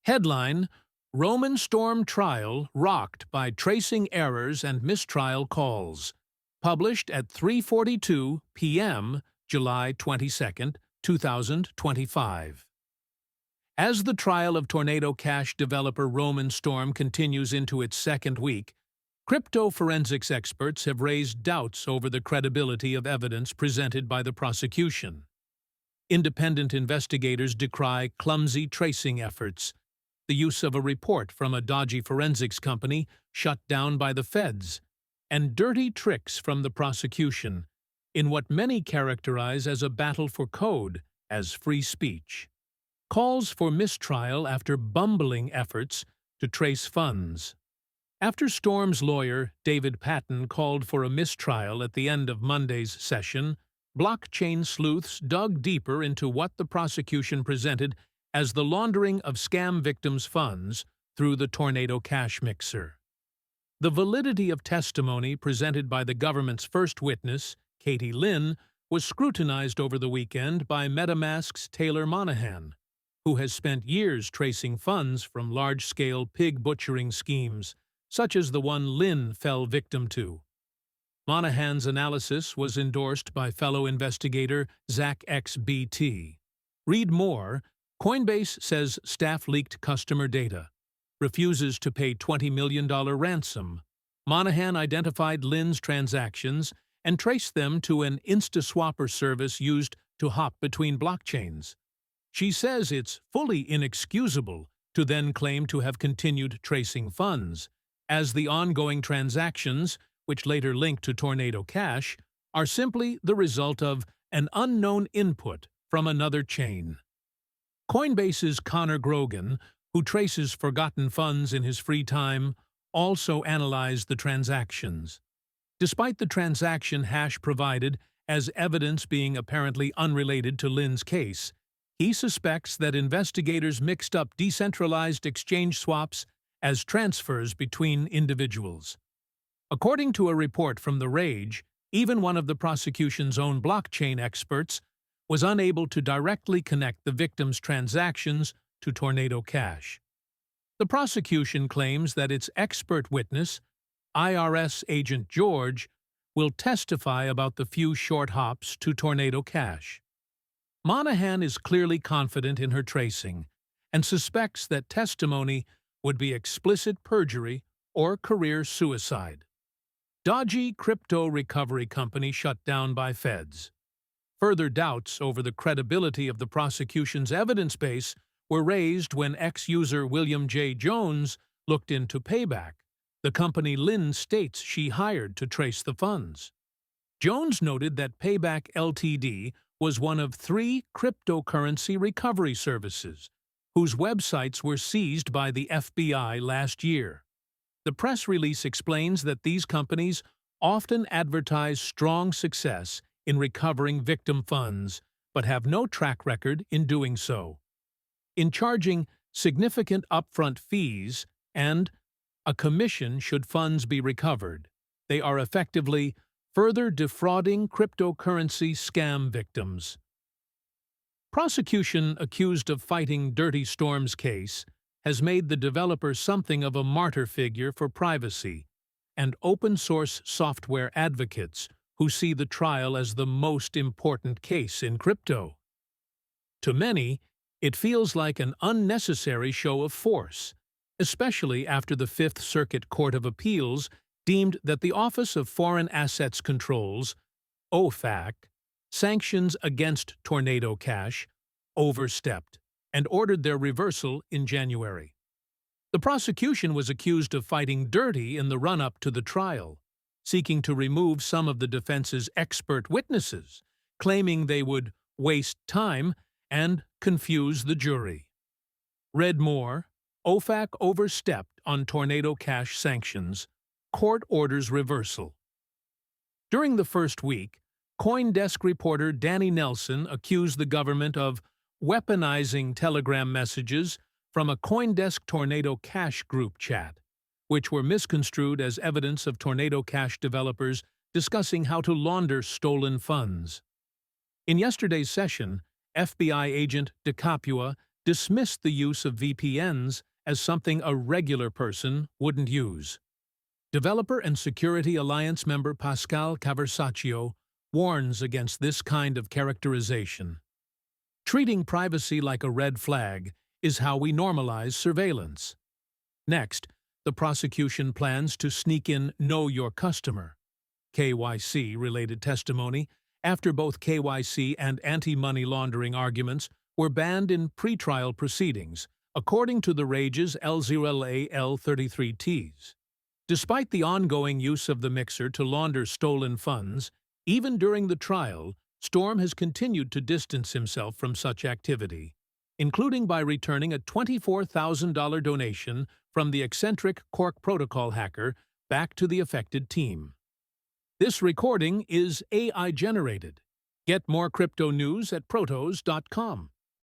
Headline: Roman Storm Trial Rocked by Tracing Errors and Mistrial Calls. Published at 3:42 p.m., July 22, 2025. As the trial of Tornado Cash developer Roman Storm continues into its second week, crypto forensics experts have raised doubts over the credibility of evidence presented by the prosecution. Independent investigators decry clumsy tracing efforts, the use of a report from a dodgy forensics company shut down by the feds, and dirty tricks from the prosecution in what many characterize as a battle for code as free speech. Calls for mistrial after bumbling efforts to trace funds. After Storm's lawyer, David Patton, called for a mistrial at the end of Monday's session, blockchain sleuths dug deeper into what the prosecution presented as the laundering of scam victims' funds through the Tornado Cash mixer. The validity of testimony presented by the government's first witness, Katie Lynn, was scrutinized over the weekend by MetaMask's Taylor Monahan, who has spent years tracing funds from large-scale pig butchering schemes, such as the one Lynn fell victim to. Monahan's analysis was endorsed by fellow investigator Zach XBT. Read more. Coinbase says staff leaked customer data. Refuses to pay $20 million ransom. Monahan identified Lynn's transactions and traced them to an InstaSwapper service used to hop between blockchains. She says it's fully inexcusable to then claim to have continued tracing funds, as the ongoing transactions, which later linked to Tornado Cash, are simply the result of an unknown input from another chain. Coinbase's Connor Grogan, who traces forgotten funds in his free time, also analyzed the transactions. Despite the transaction hash provided as evidence being apparently unrelated to Lynn's case, he suspects that investigators mixed up decentralized exchange swaps as transfers between individuals. According to a report from The Rage, even one of the prosecution's own blockchain experts was unable to directly connect the victim's transactions to Tornado Cash. The prosecution claims that its expert witness, IRS agent George, will testify about the few short hops to Tornado Cash. Monahan is clearly confident in her tracing and suspects that testimony would be explicit perjury or career suicide. Dodgy crypto recovery company shut down by feds. Further doubts over the credibility of the prosecution's evidence base were raised when ex-user William J. Jones looked into Payback, the company Lynn states she hired to trace the funds. Jones noted that Payback Ltd. Was one of 3 cryptocurrency recovery services, whose websites were seized by the FBI last year. The press release explains that these companies often advertise strong success in recovering victim funds, but have no track record in doing so. In charging significant upfront fees and a commission should funds be recovered, they are effectively further defrauding cryptocurrency scam victims. Prosecution accused of fighting Dirty Storm's case has made the developer something of a martyr figure for privacy, and open-source software advocates who see the trial as the most important case in crypto. To many, it feels like an unnecessary show of force, especially after the Fifth Circuit Court of Appeals deemed that the Office of Foreign Assets Controls, OFAC, sanctions against Tornado Cash overstepped and ordered their reversal in January. The prosecution was accused of fighting dirty in the run-up to the trial, seeking to remove some of the defense's expert witnesses, claiming they would waste time and confuse the jury. Read more. OFAC overstepped on Tornado Cash sanctions. Court orders reversal. During the first week, CoinDesk reporter Danny Nelson accused the government of weaponizing Telegram messages from a CoinDesk Tornado Cash group chat, which were misconstrued as evidence of Tornado Cash developers discussing how to launder stolen funds. In yesterday's session, FBI agent DeCapua dismissed the use of VPNs as something a regular person wouldn't use. Developer and Security Alliance member Pascal Caversaccio warns against this kind of characterization. Treating privacy like a red flag is how we normalize surveillance. Next, the prosecution plans to sneak in Know Your Customer (KYC)-related testimony after both KYC and anti-money laundering arguments were banned in pretrial proceedings, according to the Rage's L0LAL33Ts. Despite the ongoing use of the mixer to launder stolen funds, even during the trial, Storm has continued to distance himself from such activity, including by returning a $24,000 donation from the eccentric Cork Protocol hacker back to the affected team. This recording is AI-generated. Get more crypto news at protos.com.